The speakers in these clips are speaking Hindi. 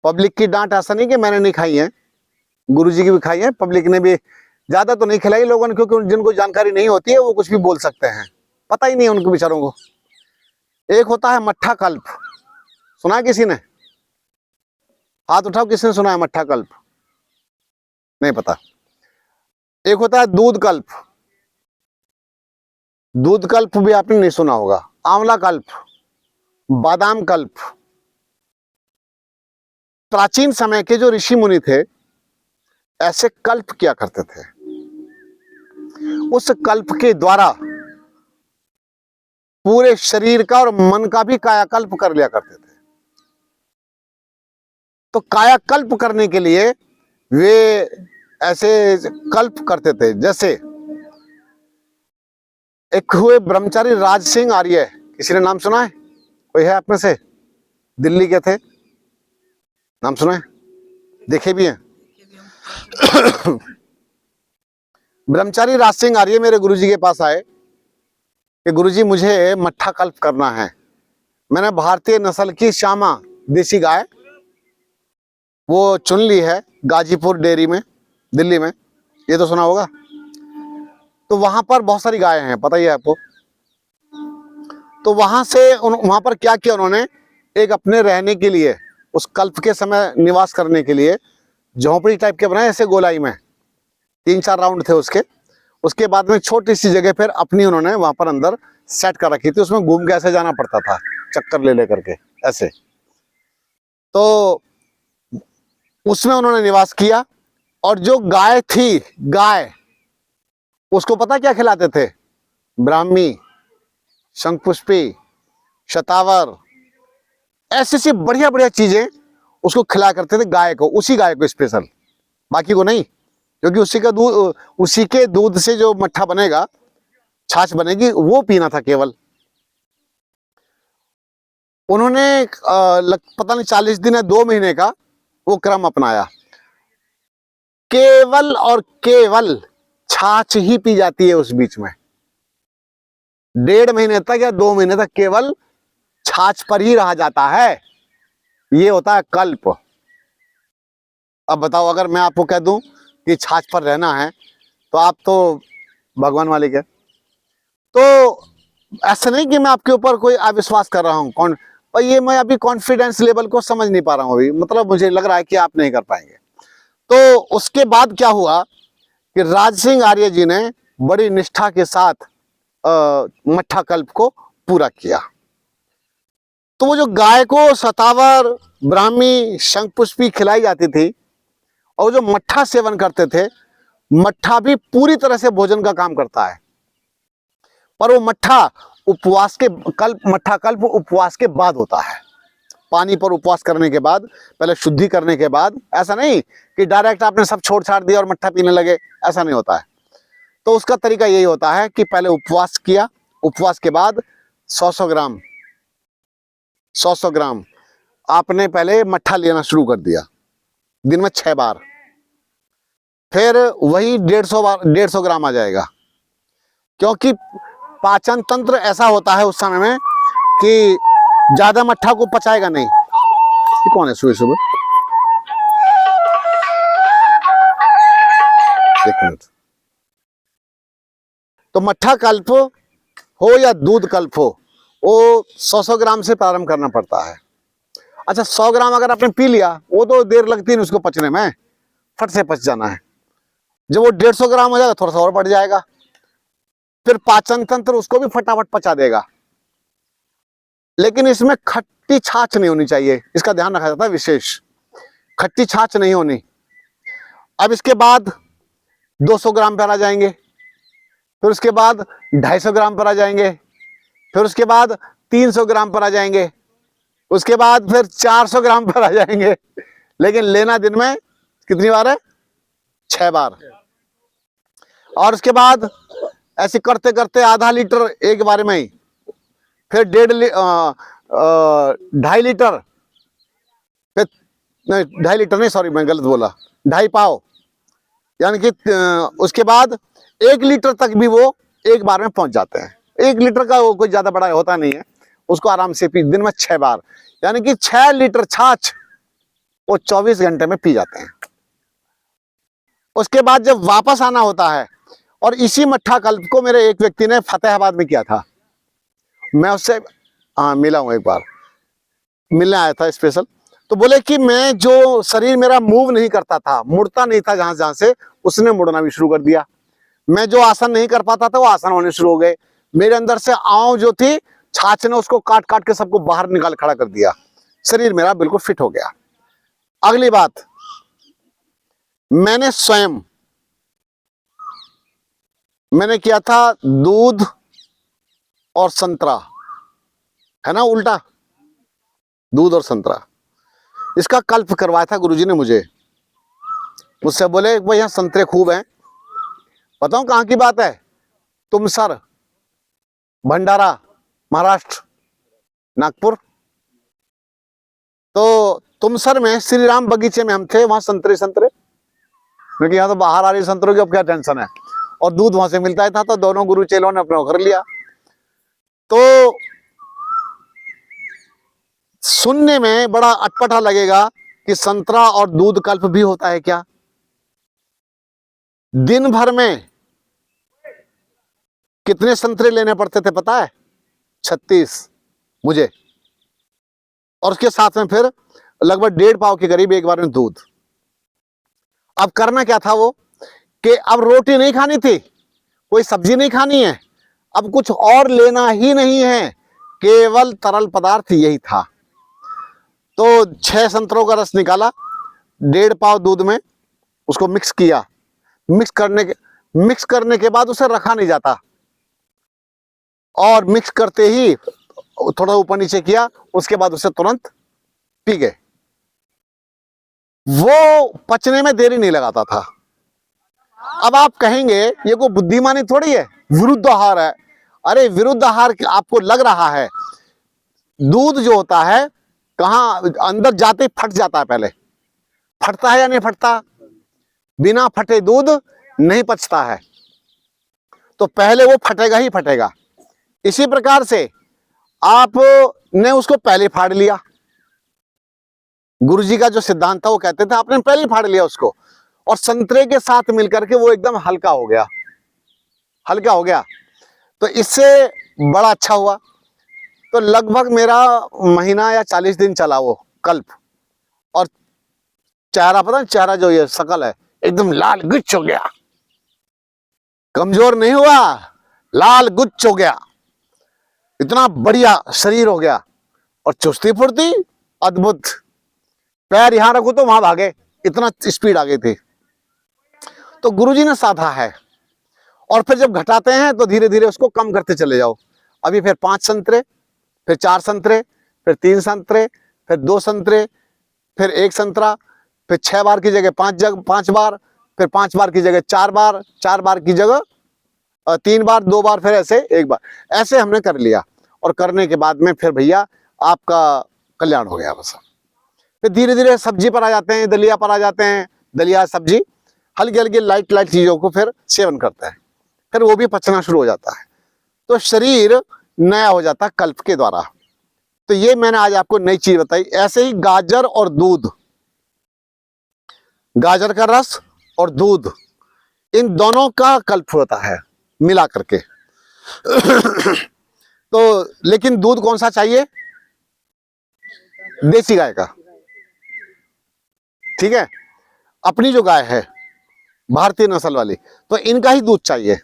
पब्लिक की डांट ऐसा नहीं कि मैंने नहीं खाई है, गुरुजी की भी खाई है, पब्लिक ने भी ज्यादा तो नहीं खिलाई लोगों ने, क्योंकि जिनको जानकारी नहीं होती है वो कुछ भी बोल सकते हैं, पता ही नहीं है उनको बेचारों को। एक होता है मट्ठा कल्प, सुना है किसी ने? हाथ उठाओ किसने सुना है मट्ठा कल्प? नहीं पता। एक होता है दूध कल्प, दूध कल्प भी आपने नहीं सुना होगा। आंवला कल्प, बादाम कल्प। प्राचीन समय के जो ऋषि मुनि थे ऐसे कल्प किया करते थे, उस कल्प के द्वारा पूरे शरीर का और मन का भी कायाकल्प कर लिया करते थे। तो कायाकल्प करने के लिए वे ऐसे कल्प करते थे। जैसे एक हुए ब्रह्मचारी राज सिंह आर्य, किसी ने नाम सुना है? कोई है आप में से? दिल्ली के थे, नाम सुना है? देखे भी हैं? ब्रह्मचारी राज सिंह आर्य मेरे गुरुजी के पास आए कि गुरुजी मुझे मट्ठा कल्प करना है। मैंने भारतीय नस्ल की श्यामा देसी गाय वो चुन ली है गाजीपुर डेयरी में, दिल्ली में, ये तो सुना होगा। तो वहां पर बहुत सारी गायें हैं, पता ही है आपको। तो वहां पर क्या किया उन्होंने, एक अपने रहने के लिए, उस कल्प के समय निवास करने के लिए झोंपड़ी टाइप के बनाए ऐसे गोलाई में, 3-4 राउंड थे उसके। उसके बाद में छोटी सी जगह फिर अपनी उन्होंने वहां पर अंदर सेट कर रखी थी, उसमें घूम के ऐसे जाना पड़ता था, चक्कर ले ले करके ऐसे। तो उसमें उन्होंने निवास किया। और जो गाय थी, गाय उसको पता क्या खिलाते थे? ब्राह्मी, शंखपुष्पी, शतावर, ऐसी सी बढ़िया बढ़िया चीजें उसको खिलाया करते थे गाय को, उसी गाय को स्पेशल, बाकी को नहीं, क्योंकि उसी के दूध से जो मट्ठा बनेगा, छाछ बनेगी, वो पीना था केवल। उन्होंने पता नहीं 40 दिन या 2 महीने का वो क्रम अपनाया। केवल और केवल छाछ ही पी जाती है उस बीच में, 1.5 महीने तक या 2 महीने तक केवल छाछ पर ही रहा जाता है। ये होता है कल्प। अब बताओ, अगर मैं आपको कह दूं कि छाछ पर रहना है तो आप तो भगवान वाले के। तो ऐसा नहीं कि मैं आपके ऊपर कोई अविश्वास कर रहा हूं, पर ये मैं अभी कॉन्फिडेंस लेवल को समझ नहीं पा रहा हूं अभी, मतलब मुझे लग रहा है कि आप नहीं कर पाएंगे। तो उसके बाद क्या हुआ कि राज सिंह आर्य जी ने बड़ी निष्ठा के साथ मट्ठा कल्प को पूरा किया। तो वो जो गाय को शतावर, ब्राह्मी, शंखपुष्पी खिलाई जाती थी और जो मट्ठा सेवन करते थे, मट्ठा भी पूरी तरह से भोजन का काम करता है, पर वो मट्ठा मट्ठा कल्प उपवास के बाद होता है। पानी पर उपवास करने के बाद, पहले शुद्धि करने के बाद, ऐसा नहीं कि डायरेक्ट आपने सब छोड़ छाड़ दिया और मट्ठा पीने लगे, ऐसा नहीं होता है। तो उसका तरीका यही होता है कि पहले उपवास किया, उपवास के बाद 100-100 ग्राम आपने पहले मट्ठा लेना शुरू कर दिया, दिन में 6 बार, फिर वही 150 ग्राम आ जाएगा। क्योंकि पाचन तंत्र ऐसा होता है उस समय में कि ज्यादा मट्ठा को पचाएगा नहीं। ये कौन है सुबह सुबह? एक मिनट। तो मट्ठा कल्प हो या दूध कल्प हो, वो 100-100 ग्राम से प्रारंभ करना पड़ता है। अच्छा, 100 ग्राम अगर आपने पी लिया, वो तो देर लगती है उसको पचने में, फट से पच जाना है। जब वो 150 ग्राम हो जाएगा, थोड़ा सा और बढ़ जाएगा, फिर पाचन तंत्र उसको भी फटाफट पचा देगा। लेकिन इसमें खट्टी छाछ नहीं होनी चाहिए, इसका ध्यान रखा जाता है विशेष, खट्टी छाछ नहीं होनी। अब इसके बाद 200 ग्राम पर आ जाएंगे, फिर उसके बाद 250 ग्राम पर आ जाएंगे, फिर उसके बाद 300 ग्राम पर आ जाएंगे, उसके बाद फिर 400 ग्राम पर आ जाएंगे। लेकिन लेना दिन में कितनी बार है? 6 बार। और उसके बाद ऐसे करते करते आधा लीटर एक बार में ही, फिर 2.5 लीटर, फिर नहीं 2.5 लीटर नहीं, सॉरी मैं गलत बोला, 2.5 पाव, यानी कि उसके बाद 1 लीटर तक भी वो एक बार में पहुंच जाते हैं। 1 लीटर का वो कोई ज्यादा बड़ा होता नहीं है, उसको आराम से पी, दिन में 6 बार, यानी कि 6 लीटर छाछ वो 24 घंटे में पी जाते हैं। उसके बाद जब वापस आना होता है, और इसी मट्ठा कल्प को मेरे एक व्यक्ति ने फतेहाबाद में किया था, मैं उससे हाँ मिला हूं, एक बार मिलने आया था स्पेशल। तो बोले कि मैं जो शरीर मेरा मूव नहीं करता था, मुड़ता नहीं था जहां जहां से, उसने मुड़ना भी शुरू कर दिया। मैं जो आसन नहीं कर पाता था वो आसन होने शुरू हो गए। मेरे अंदर से आंव जो थी, छाछ ने उसको काट काट के सबको बाहर निकाल खड़ा कर दिया। शरीर मेरा बिल्कुल फिट हो गया। अगली बात, मैंने स्वयं किया था दूध और संतरा, है ना उल्टा, दूध और संतरा, इसका कल्प करवाया था गुरुजी ने मुझसे बोले भाई यहाँ संतरे खूब हैं। बताऊं कहाँ की बात है? तुमसर, भंडारा, महाराष्ट्र, नागपुर। तो तुमसर में श्री राम बगीचे में हम थे, वहां संतरे क्योंकि यहाँ तो बाहर आ रही संतरों की अब क्या टेंशन है, और दूध वहां से मिलता ही था। तो दोनों गुरु चेलों ने अपना घर लिया। तो सुनने में बड़ा अटपटा लगेगा कि संतरा और दूध कल्प भी होता है क्या? दिन भर में कितने संतरे लेने पड़ते थे पता है? 36 मुझे, और उसके साथ में फिर लगभग 1.5 पाव के करीब एक बार में दूध। अब करना क्या था वो, कि अब रोटी नहीं खानी थी, कोई सब्जी नहीं खानी है, अब कुछ और लेना ही नहीं है, केवल तरल पदार्थ यही था। तो 6 संतरों का रस निकाला, 1.5 पाव दूध में उसको मिक्स किया। मिक्स करने के बाद उसे रखा नहीं जाता, और मिक्स करते ही थोड़ा ऊपर नीचे किया, उसके बाद उसे तुरंत पी गए। वो पचने में देरी नहीं लगाता था। अब आप कहेंगे ये कोई बुद्धिमानी थोड़ी है, विरुद्ध आहार है। अरे विरुद्ध आहार आपको लग रहा है, दूध जो होता है कहाँ अंदर जाते फट जाता है। पहले फटता है या नहीं फटता? बिना फटे दूध नहीं पचता है, तो पहले वो फटेगा ही फटेगा। इसी प्रकार से आपने उसको पहले फाड़ लिया। गुरुजी का जो सिद्धांत था वो कहते थे आपने पहले फाड़ लिया उसको, और संतरे के साथ मिलकर के वो एकदम हल्का हो गया। तो इससे बड़ा अच्छा हुआ। तो लगभग मेरा महीना या 40 दिन चला वो कल्प, और चेहरा पता है, चेहरा जो ये शकल है एकदम लाल गुच्छ हो गया, कमजोर नहीं हुआ, लाल गुच्छ हो गया, इतना बढ़िया शरीर हो गया, और चुस्ती फुर्ती अद्भुत। पैर यहां रखो तो वहां भागे, इतना स्पीड आ गई थी। तो गुरुजी ने साधा है, और फिर जब घटाते हैं तो धीरे धीरे उसको कम करते चले जाओ। अभी फिर 5 संतरे, फिर 4 संतरे, फिर 3 संतरे, फिर 2 संतरे, फिर 1 संतरा, फिर 6 बार की जगह 5 बार, फिर 5 बार की जगह 4 बार, 4 बार की जगह 3 बार, 2 बार, फिर ऐसे 1 बार। ऐसे हमने कर लिया, और करने के बाद में फिर भैया आपका कल्याण हो गया बस। फिर धीरे धीरे सब्जी पर आ जाते हैं, दलिया पर आ जाते हैं। दलिया सब्जी हल्की हल्की लाइट चीजों को फिर सेवन करते हैं, फिर वो भी पचना शुरू हो जाता है। तो शरीर नया हो जाता है कल्प के द्वारा। तो ये मैंने आज आपको नई चीज बताई। ऐसे ही गाजर और दूध, गाजर का रस और दूध, इन दोनों का कल्प होता है मिला करके। तो लेकिन दूध कौन सा चाहिए? देसी गाय का, ठीक है, अपनी जो गाय है भारतीय नस्ल वाली, तो इनका ही दूध चाहिए।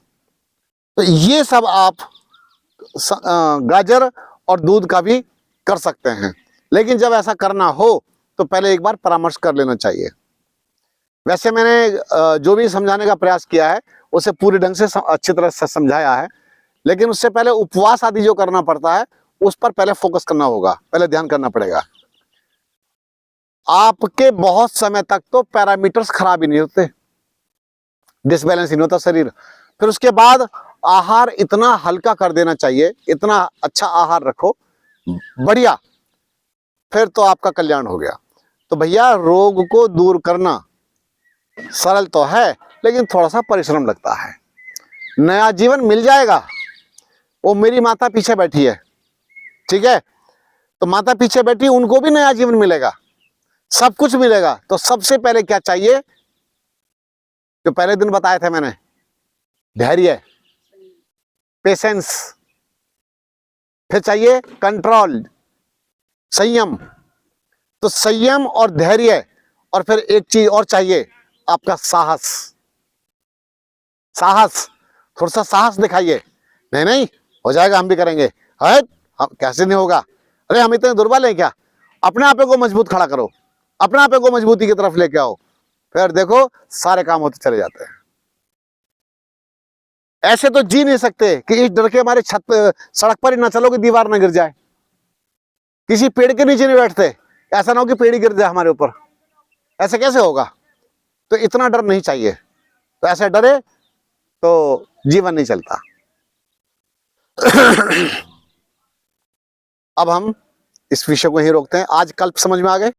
तो ये सब आप गाजर और दूध का भी कर सकते हैं, लेकिन जब ऐसा करना हो तो पहले एक बार परामर्श कर लेना चाहिए। वैसे मैंने जो भी समझाने का प्रयास किया है उसे पूरे ढंग से अच्छी तरह से समझाया है, लेकिन उससे पहले उपवास आदि जो करना पड़ता है उस पर पहले फोकस करना होगा, पहले ध्यान करना पड़ेगा। आपके बहुत समय तक तो पैरामीटर्स खराब ही नहीं होते, डिसबैलेंस ही नहीं होता शरीर। फिर उसके बाद आहार इतना हल्का कर देना चाहिए, इतना अच्छा आहार रखो बढ़िया, फिर तो आपका कल्याण हो गया। तो भैया रोग को दूर करना सरल तो है, लेकिन थोड़ा सा परिश्रम लगता है। नया जीवन मिल जाएगा। वो मेरी माता पीछे बैठी है, ठीक है, तो माता पीछे बैठी, उनको भी नया जीवन मिलेगा। सब कुछ मिलेगा। तो सबसे पहले क्या चाहिए, जो पहले दिन बताया था मैंने, धैर्य, पेशेंस। फिर चाहिए कंट्रोल, संयम। तो संयम और धैर्य, और फिर एक चीज और चाहिए, आपका साहस। साहस, थोड़ा सा साहस दिखाइए। नहीं नहीं हो जाएगा, हम भी करेंगे। है, हम कैसे नहीं होगा, अरे हम इतने दुर्बल हैं क्या? अपने आप को मजबूत खड़ा करो, अपने आप को मजबूती की तरफ लेके आओ, फिर देखो सारे काम होते चले जाते हैं। ऐसे तो जी नहीं सकते कि इस डर के हमारे छत सड़क पर ही ना चलो कि दीवार ना गिर जाए। किसी पेड़ के नीचे नहीं बैठते, ऐसा ना हो कि पेड़ ही गिर जाए हमारे ऊपर, ऐसे कैसे होगा? तो इतना डर नहीं चाहिए। तो ऐसे डरे तो जीवन नहीं चलता। अब हम इस विषय को ही रोकते हैं। आज कल्प समझ में आ गए?